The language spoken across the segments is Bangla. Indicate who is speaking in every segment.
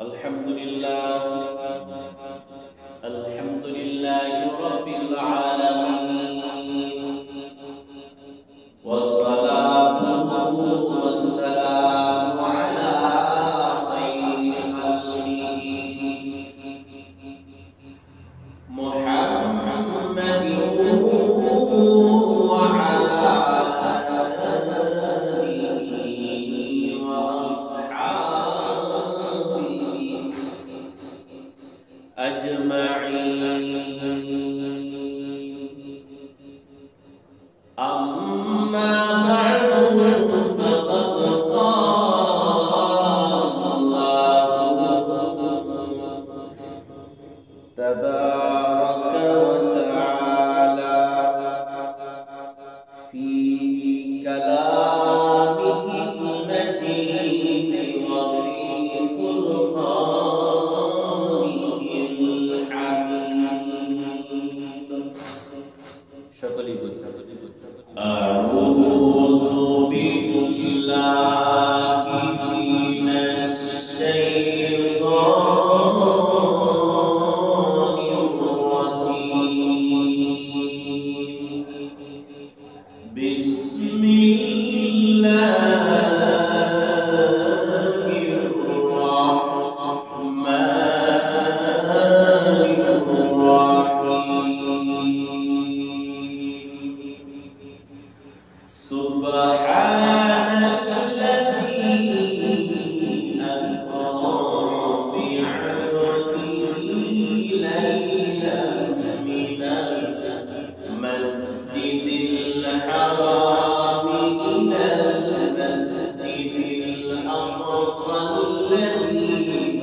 Speaker 1: আলহামদুলিল্লাহ আলহামদুলিল্লাহি রাব্বিল আলামিন ওয়াসসালাতু ওয়াসসালামু আলা খায়রি খালকিহি মুহাম্মাদিন ওয়া আলা আলিহি ওয়া আসহাবিহি أجمعين أما بعد فقد قال الله تبارك وتعالى في كلامه المجيد وفي فرقانه الحميد সকলেই বলি أعوذ بالله من الشيطان الرجيم بسم الله الرحمن الرحيم سبحان الذي أسرى بعبده ليلا من المسجد الحرام إلى المسجد الأقصى الذي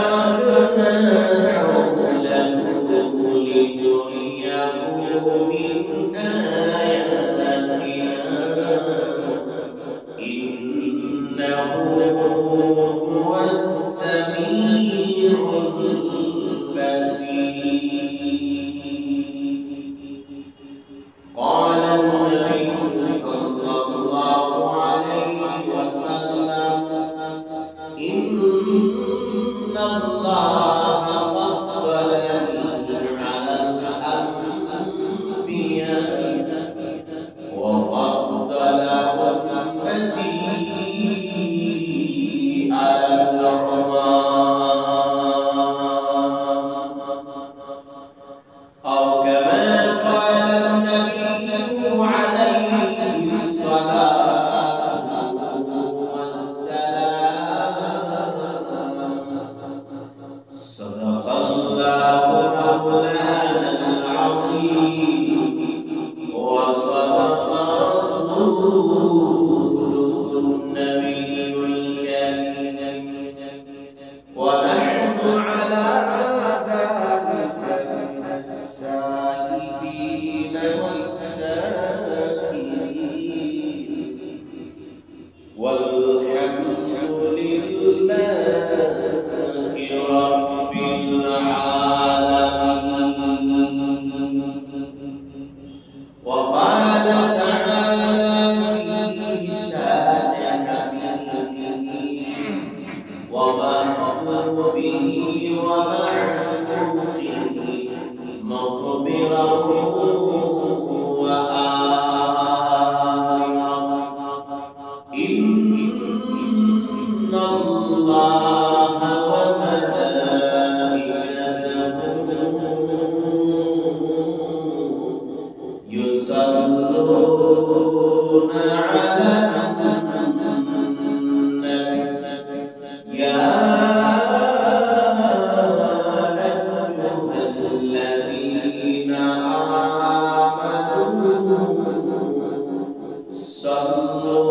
Speaker 1: باركنا حوله لنريه من آياتنا إنه هو السميع البصير قال النبي صلى الله عليه وسلم إن الله فضلني على الأنبياء وفضل أمتي على العلماء أو كما قال النبي عليه الصلاة والسلام صدق الله مولانا العظيم وصدق رسوله النبي الكريم ونحن على ذلك من الشاهدين والشاكرين والحمد لله رب العالمين وقال تعالى في شان حبيبه ومحبوبه ومعشوقه مخبره وآله إن الله وملائكته يصلون على النبي يا أيها الذين آمنوا صلوا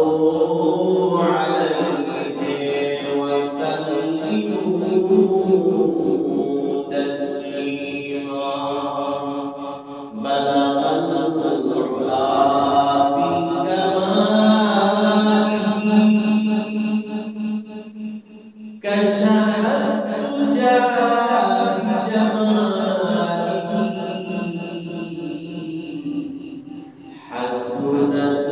Speaker 1: عليه وسلموا تسليما بلغ العلا بكماله كشف الدجى بجماله حسنت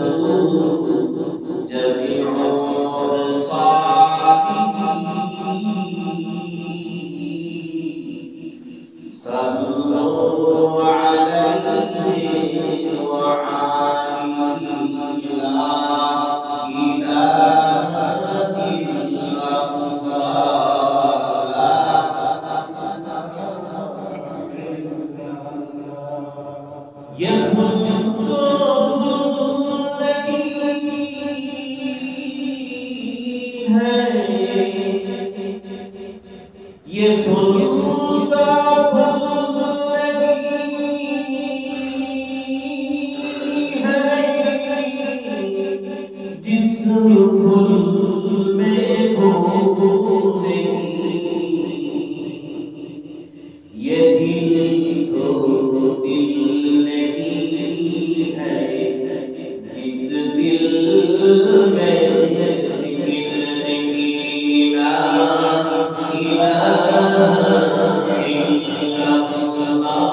Speaker 1: है ये फूलता फूल नहीं है जिस फूल में बू नहीं ये दिल तो दिल नहीं है जिस दिल में जिक्र नहीं ला इलाहा इल्लल्लाह ला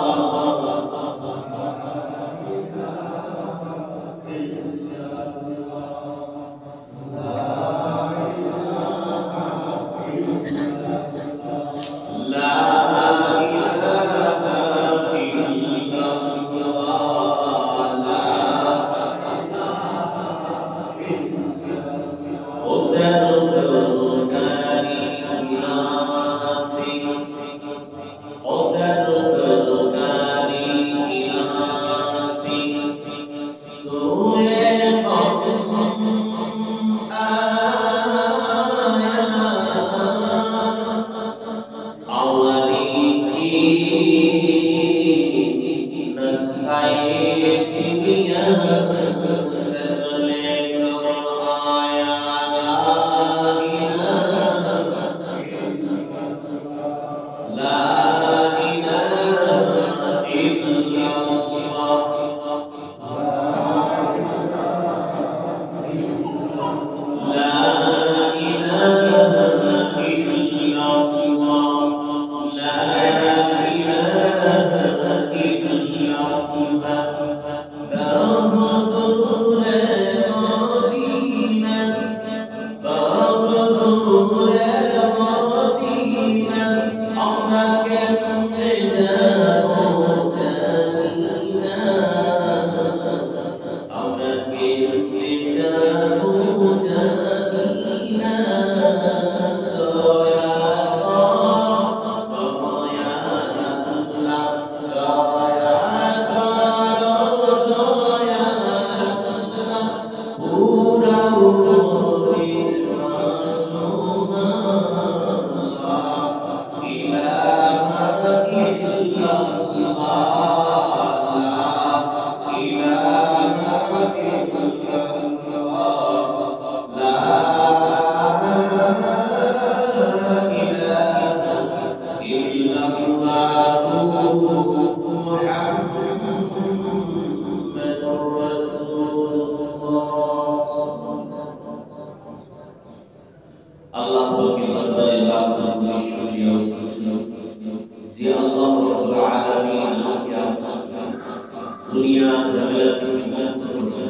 Speaker 1: दुनिया जंगल থেকে মুক্ত করে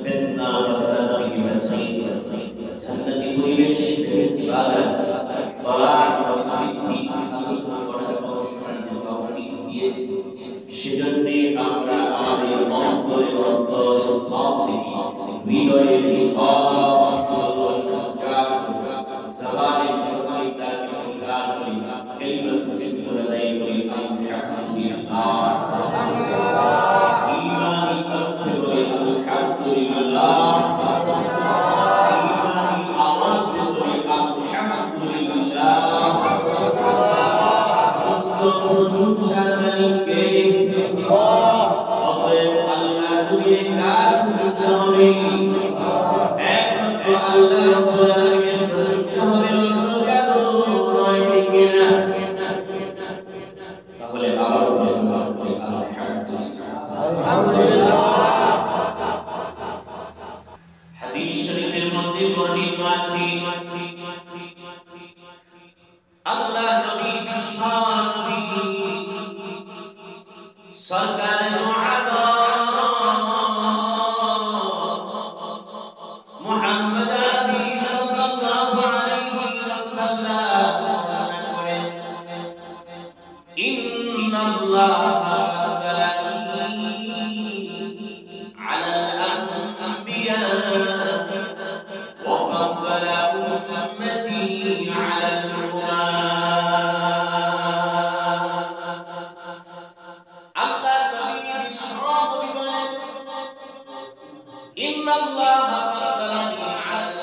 Speaker 1: ফিতনা ফাসাদ থেকে বাঁচাই জান্নাতি পরিবেশ ইবাদত কোরআন হাদিস ঠিক আলোচনা করার সম্মানিত তৌফিক দিয়েছে সেজন্য আমরা আমাদের অন্তর স্থল থেকে হৃদয়ের সব সঞ্চার জবানের সকালিতাকে পরিহার করি কালিমাতু শুকর আদায় করি আলহামদুলিল্লাহ إن الله فضلني على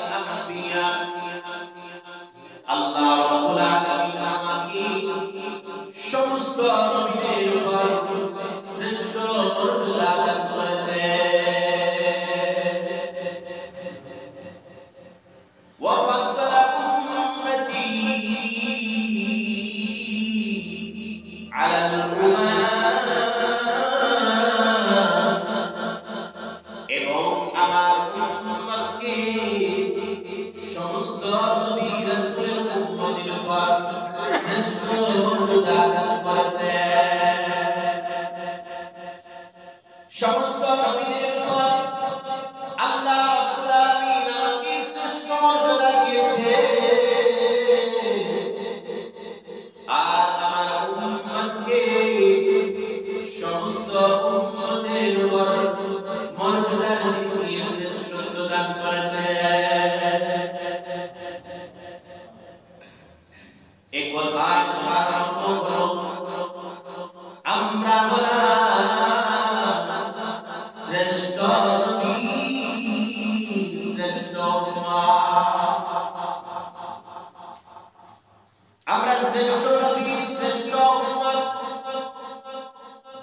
Speaker 1: আমরা শ্রেষ্ঠ নবী শ্রেষ্ঠ উম্মত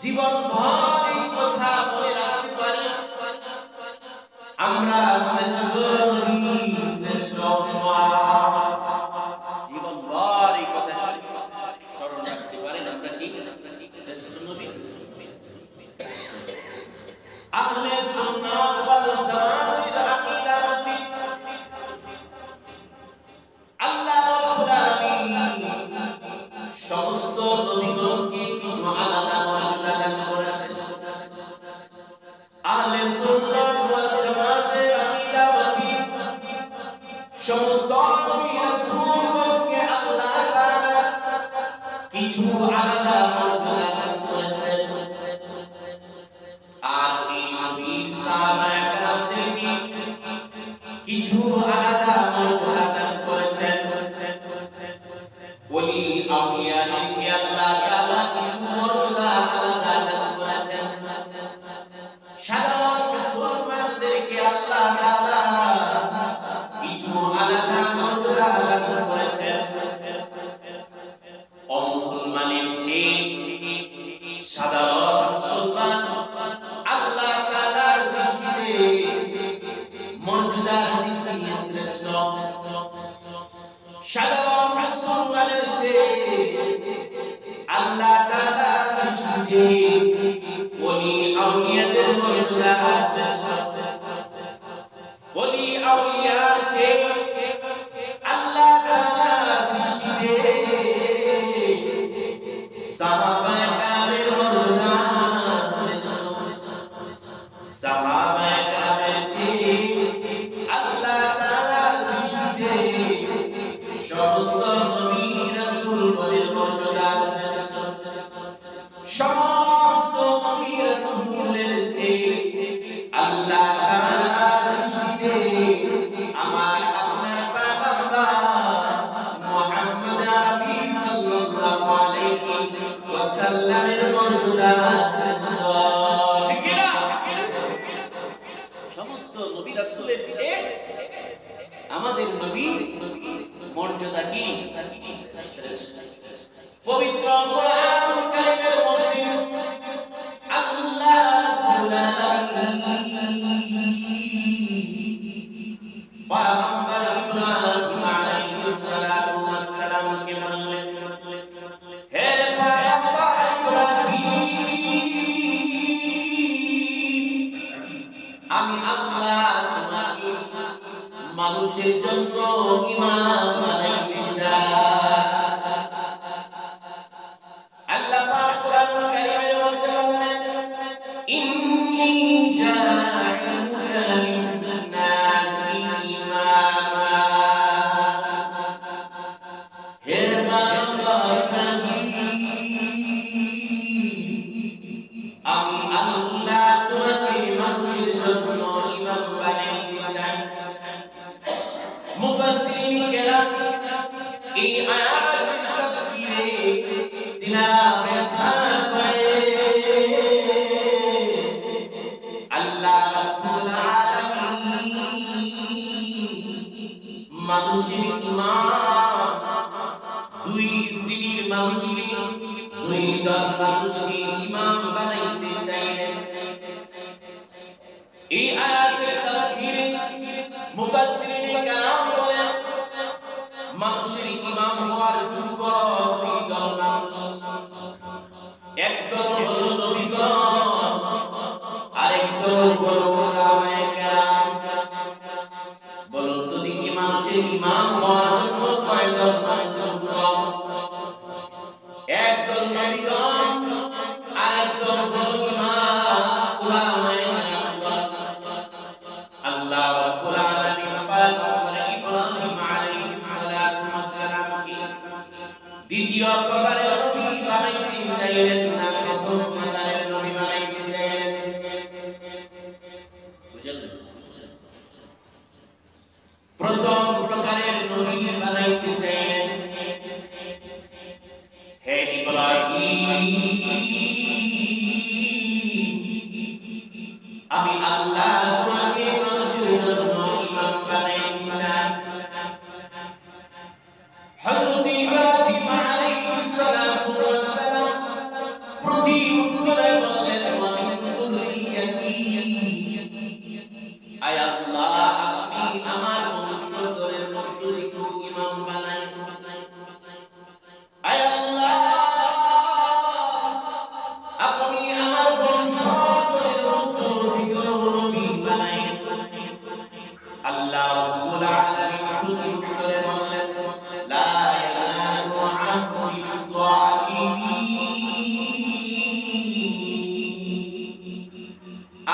Speaker 1: জীবন ভর এই কথা মনে রাখতে পারি আমরা শ্রেষ্ঠ নবী শ্রেষ্ঠ উম্মত জীবন ভর এই কথা স্মরণ রাখতে পারেন আমরা কি শ্রেষ্ঠ নবী আহলে সুন্নাত ওয়াল জামাতের আকীদা মতে আল্লাহ রাব্বুল আলামিন সমস্ত নবীগণকে কিছু আলাদা মর্যাদা দান করেছেন আহলে সুন্নাত ওয়াল জামাতের আকীদা মতে সমস্ত নবী রাসূলগণকে আল্লাহ তাআলা কিছু আলাদা মর্যাদা দান করেছেন আর এই নবীর সাহাবায়ে কেরামদেরকে কিছু আলাদা মর্যাদা দান করেছেন ওলি আউলিয়াদেরকে আল্লাহ তাআলা কিছু মর্যাদা আলাদা দান করেছেন সাধারণ মুসলমানদেরকে আল্লাহ তাআলা কিছু আলাদা মর্যাদা দান করেছেন অমুসলমানের চেয়ে সাধারণ মুসলমান আল্লাহ তাআলার দৃষ্টিতে মর্যাদার দিক দিয়ে শ্রেষ্ঠ সাধারণ মুসলমানের চেয়ে আল্লাহ তাআলার দৃষ্টিতে ওলি আউলিয়াদের মর্যাদা শ্রেষ্ঠ ওলি আউলিয়ার চেয়ে আল্লাহ তাআলার দৃষ্টিতে সাহাবায়ে কেরামের মর্যাদা শ্রেষ্ঠ সাহাবায়ে কেরামের চেয়ে আল্লাহ তাআলার দৃষ্টিতে সমস্ত নবী রাসূলগণের মর্যাদা শ্রেষ্ঠ সমস্ত নবী রাসূলের চেয়ে আল্লাহ তাআলার দৃষ্টিতে আমার আপনার পয়গম্বর মুহাম্মদ আরবি সাল্লাল্লাহু আলাইহি ওয়াসাল্লামের মর্যাদা শ্রেষ্ঠ ঠিক কি না সমস্ত নবী রাসূলের চেয়ে আমাদের নবী মর্যাদা কি শ্রেষ্ঠ পবিত্র কোরআনুল কারীমের মধ্যে আল্লাহ রাব্বুল আলামিন পয়গম্বর ইব্রাহিম আলাইহিস সালাতু ওয়াস সালাম কে বললেন হে পয়গম্বর ইব্রাহিম আমি আল্লাহ তোমাকে মানুষের জন্য ইমাম বানাইতে চাই আল্লাহ পাক কোরআনুল কারীমের মধ্যে বলেন ইন্নী জাইলুকা লিন-নাসি ইমামা হে পয়গম্বর ইব্রাহিম আমি আল্লাহ তোমাকে মানুষের জন্য ইমাম বানাইতে চাই মুফাসসিরিন কেরাম এই আয়াতের তাফসীরে তিনারা ব্যাখ্যা করে আল্লাহ রাব্বুল আলামিন মানুষের ইমাম দুই শ্রেণীর মানুষকে দুই দল মানুষকে ইমাম বানাইতে চাইলেন এই আয়াতের তাফসীরে মুফাসসিরিন কেরাম বলেন মানুষের ইমাম হওয়ার যোগ্য দুই দল মানুষ একদল হলো নবীগণ আরেক দল হলো উলামায়ে কেরাম বলুন তো দেখি মানুষের ইমাম হওয়ার জন্য কয় দল মানুষ যোগ্য একদল নবীগণ আরেক দল হলো ইমাম উলামায়ে কেরাম আল্লাহ রাব্বুল আলামিন পয়গম্বর ইব্রাহিম আলাইহিস সালাতু ওয়াস সালাম কি দ্বিতীয় প্রকারের নবী বানাইতে চাইলেন না প্রথম প্রকারের নবী বানাইতে চাইলেন বুঝলেন প্রথম প্রকারের নবী বানাইতে চাইলেন হে ইব্রাহিম আমি আল্লাহ তোমাকে মানুষের জন্য ইমাম বানাই আল্লাহ রাব্বুল আলামিন প্রতি উত্তরে বললেন লা ইয়ানালু আহদিল যালিমিন,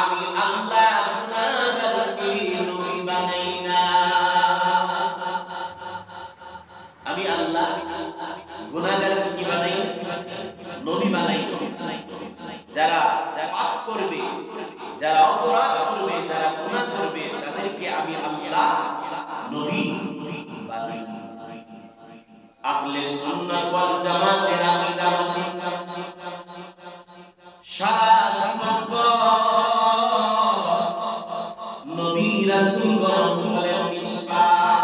Speaker 1: আমি আল্লাহ গুনাহগারকে নবী বানাই না। আমি আল্লাহ গুনাহগারকে কি বানাই? নবী বানাই। যারা পাপ করবে, যারা অপরাধ করবে, যারা গুনাহ করবে, তাদেরকে আমি আল্লাহ নবী বানাই। আহলে সুন্নাত ওয়াল জামাতের আকীদা হচ্ছে সারা জীবন নবী রাসূলগণ বলেন নিষ্পাপ।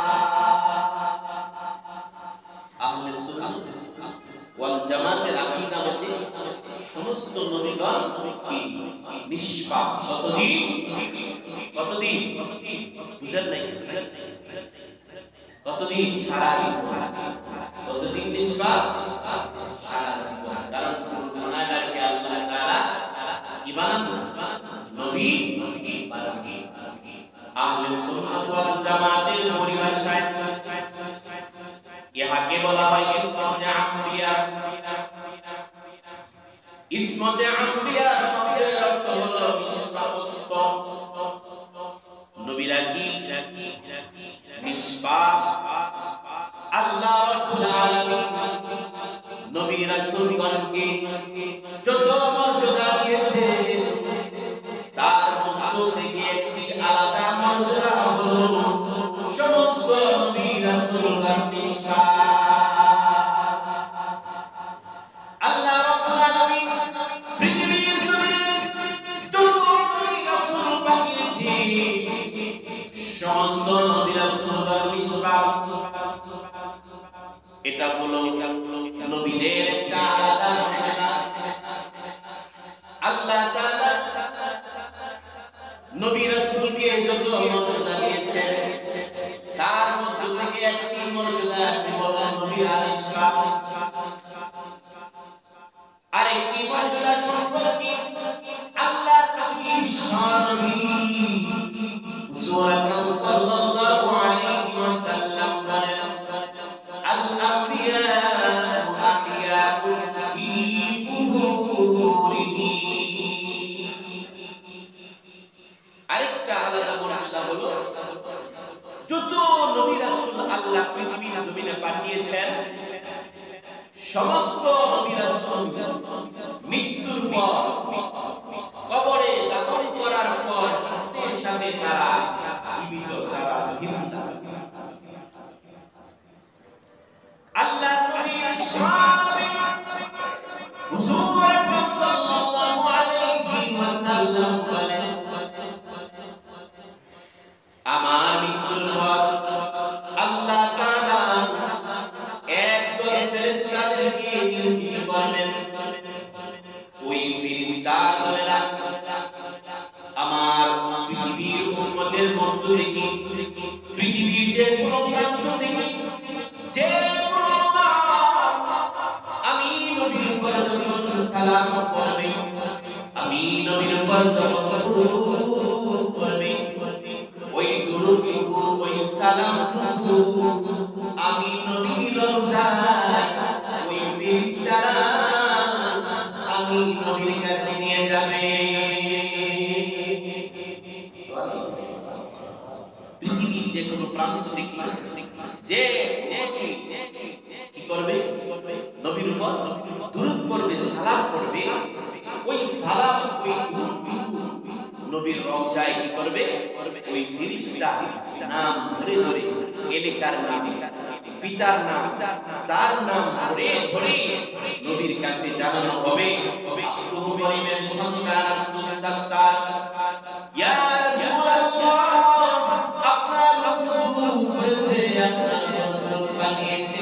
Speaker 1: আহলে সুন্নাত ওয়াল জামাতের আকীদা হচ্ছে সমস্ত নবীগণ কি নিষ্পাপ। কতদিন বুঝেন নাই? কতদিন? সারা জীবন। কতদিন নিষ্পাপ? সারা জীবন। কারণ গুনাহগারকে আল্লাহ তাআলা কি বানান? নবী বানান। আহলে সুন্নাত ওয়াল জামাতের পরিভাষায় ইহাকে বলা হয় ইসমতে আম্বিয়া। ইসমতে আম্বিয়া শব্দের অর্থ হলো নিষ্পাপত্ব। নবীরা কি নিষ্পাপ। আল্লাহ রাব্বুল আলামিন নবী রাসূলগণকে যত মর্যাদা দিয়েছে, তার মধ্য থেকে একটি আলাদা মর্যাদা হলো সমস্ত নবী রাসূলগণ নিষ্পাপ। আল্লাহ রাব্বুল আলামিন পৃথিবীর জমিনে যত নবী রাসূল পাঠিয়েছে, সমস্ত নবী রাসূলগণ নিষ্পাপ। এটা হলো নবীদের একটা আলাদা মর্যাদা। আল্লাহ তাআলা নবী রাসূলকে যত মর্যাদা দিয়েছেন, তার মধ্য থেকে একটি মর্যাদা হলো নবীরা নিষ্পাপ। আরেকটি মর্যাদা সম্পর্কে আল্লাহ নবীর শান সূরা সাল্লাল্লাহু আলাইহি ওয়াসাল্লাম বলেন আল আমবিয়া আহইয়াউ ফি কুবুরিহি। আরেকটা আলাদা মর্যাদা হলো যত নবী রাসূল আল্লাহ পৃথিবীর জমিনে পাঠিয়েছেন, সমস্ত নবী রাসূল মৃত্যুর পর কবরে দাফন করার পর সাথে সাথে তারা জীবিত, তারা জিন্দা। আল্লাহ নবীর শান হুজুর আকরাম সাল্লাল্লাহু আলাইহি ওয়াসাল্লাম বলেন আমার মৃত্যুর পর আল্লাহ তাআলা একদল ফেরেশতাদেরকে নিয়োজিত করবেন। ওই ফেরেশতারা আমার পৃথিবীর উম্মতের মধ্য থেকে, পৃথিবীর যে কোনো প্রান্ত থেকে যে কোনো আমি নবীর উপর যখন সালাম করবে, আমি নবীর উপর যখন দুরূদ করবে, ওই দুরূদটুকু, ওই সালামটুকু আমি নবীর রওজায় ওই ফেরেশতারা আমি নবীর কাছে নিয়ে যাবে। পৃথিবীর যে কোনো প্রান্ত থেকে যে কি করবে? নবীর উপর দুরূদ পড়বে, সালাম পড়বে, ওই সালাম, ওই দুরূদটুকু নবীর রওজায় কি করবে? ওই ফেরেশতা নাম ধরে ধরে, এলাকার নাম, পিতার নাম, তার নাম ধরে ধরে নবীর কাছে জানানো হবে। আব্দুল করিমের সন্তান আব্দুস সাত্তার, ইয়া রাসূলুল্লাহ, আপনার হুকুম করেছে, আপনার বরকত বানিয়েছে,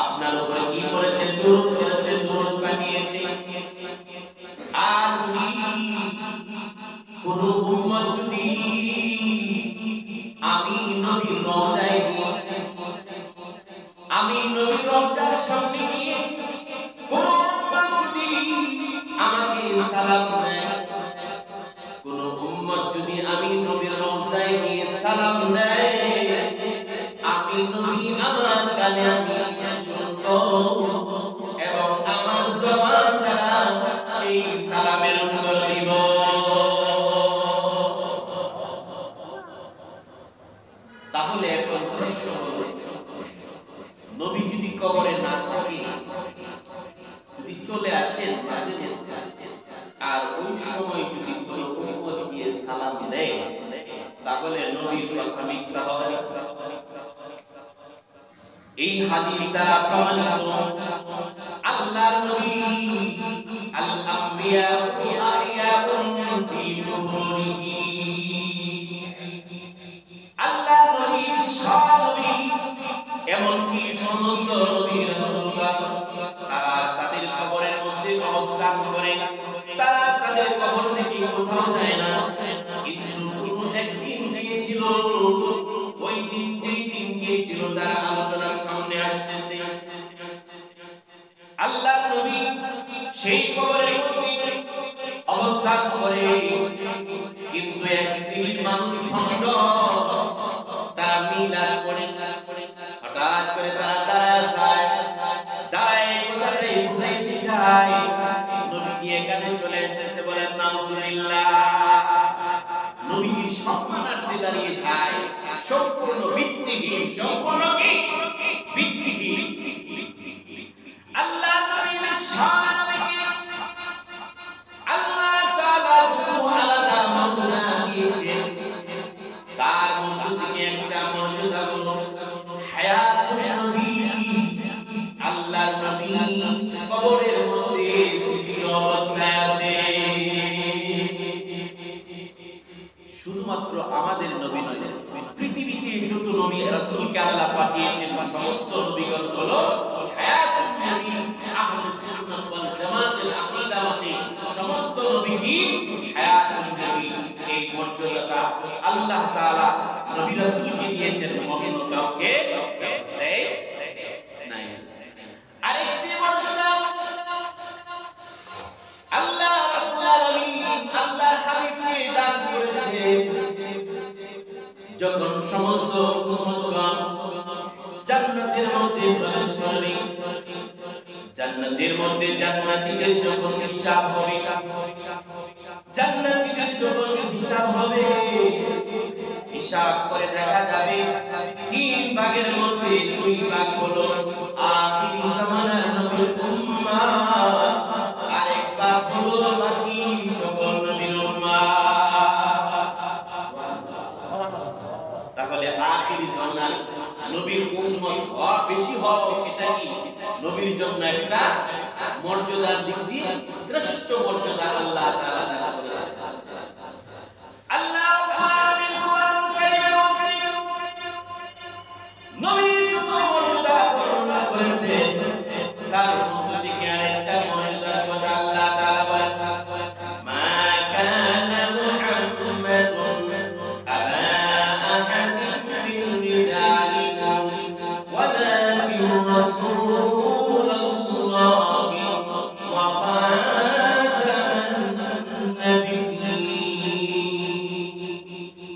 Speaker 1: আপনার উপরে কি করেছে? দুরূদ করেছে, দুরূদ বানিয়েছে। আর যদি কোন উম্মত যদি আমি নবীর রওজায় গিয়ে, আমি নবীর রওজার সামনে গিয়ে কোন উম্মত যদি আমাকে সালাম দেয়, কোন উম্মত যদি আমি নবীর সালাম দেয় আমি নবী আমার কানে আমি শুনবো এবং আমার জবান দ্বারা সেই সালামের উত্তর দিব। তাহলে এখন প্রশ্ন হলো, নবী যদি কবরে না থাকে, যদি চলে আসেন মাঝে মধ্যে, আর ওই সময় যদি কোনো উম্মত গিয়ে সালাম দেয়, তাহলে নবীর কথা মিথ্যা হবে না? এই হাদিস দ্বারা প্রমাণিত আল্লাহর নবী আল আম্বিয়া ওয়া আহইয়াউন ফি কুবুরিহি, আল্লাহর নবী সব নবী এমনকি সমস্ত নবী রাসূলগণ তারা তাদের কবরের মধ্যে অবস্থান করে, তারা তাদের কবর থেকে কোথাও যায় না। কিন্তু কোন একদিন গিয়েছিল, ওই দিন যেই দিন গিয়েছিল তারা আলোচনার সামনে আসতেছে, আল্লাহর নবী সেই কবরের মধ্যে অবস্থান করে। কিন্তু এক শ্রেণীর মানুষ ভণ্ড, তারা মিলাদ করে, হঠাৎ করে তারা দাঁড়ায় যায়, দাঁড়ায় কোথায় বুঝাইতে চায় নবীজি এখানে চলে এসেছে, বলেন নাউজুবিল্লাহ। নবীজির সম্মানার্থে দাঁড়িয়ে যায়, সম্পূর্ণ ভিত্তিহীন, সম্পূর্ণ কি ভিত্তিহীন। আল্লাহ নবীর শান থেকে আল্লাহ তাআলা যত আলাদা মর্যাদা দিয়েছেন, তার মধ্য থেকে একটা মর্যাদা হলো হায়াতুন নবী। আল্লাহর নবী কবরের মধ্যে জীবিত অবস্থায় আছে। শুধুমাত্র আমাদের নবী নয়, পৃথিবীতে যত নবী রাসূলকে আল্লাহ পাঠিয়েছেন সমস্ত নবীগণ হলো হায়াতুন নবী। আহলুস সুন্নাহ ওয়াল জামাতের আকীদা মতে সমস্ত নবী কি হায়াতুন নবী। এই মর্যাদাটা আল্লাহ তাআলা নবী রাসূলকে দিয়েছেন, অন্য কাউকে দেয় নাই। আরেকটি মর্যাদা আল্লাহ রাব্বুল আলামিন আল্লাহর হাবিবকে দান করেছেন। যখন সমস্ত উম্মতগণ জান্নাতের মধ্যে প্রবেশ করবে, জান্নাতের মধ্যে জান্নাতীদের যখন হিসাব হবে, জান্নাতীদের যখন হিসাব হবে, হিসাব করে দেখা যাবে 3 ভাগের মধ্যে 2 ভাগ হলো আখিরি জামানার নবীর উম্মাত, আরেক ভাগ হলো বাকি সকল নবীর উম্মাত। তাহলে আখিরি জামানার নবীর উম্মত হওয়া বেশি হওয়া, সেটা কি নবীর জন্য একটা মর্যাদার দিক দিয়ে শ্রেষ্ঠ মর্যাদা আল্লাহ তাআলা দান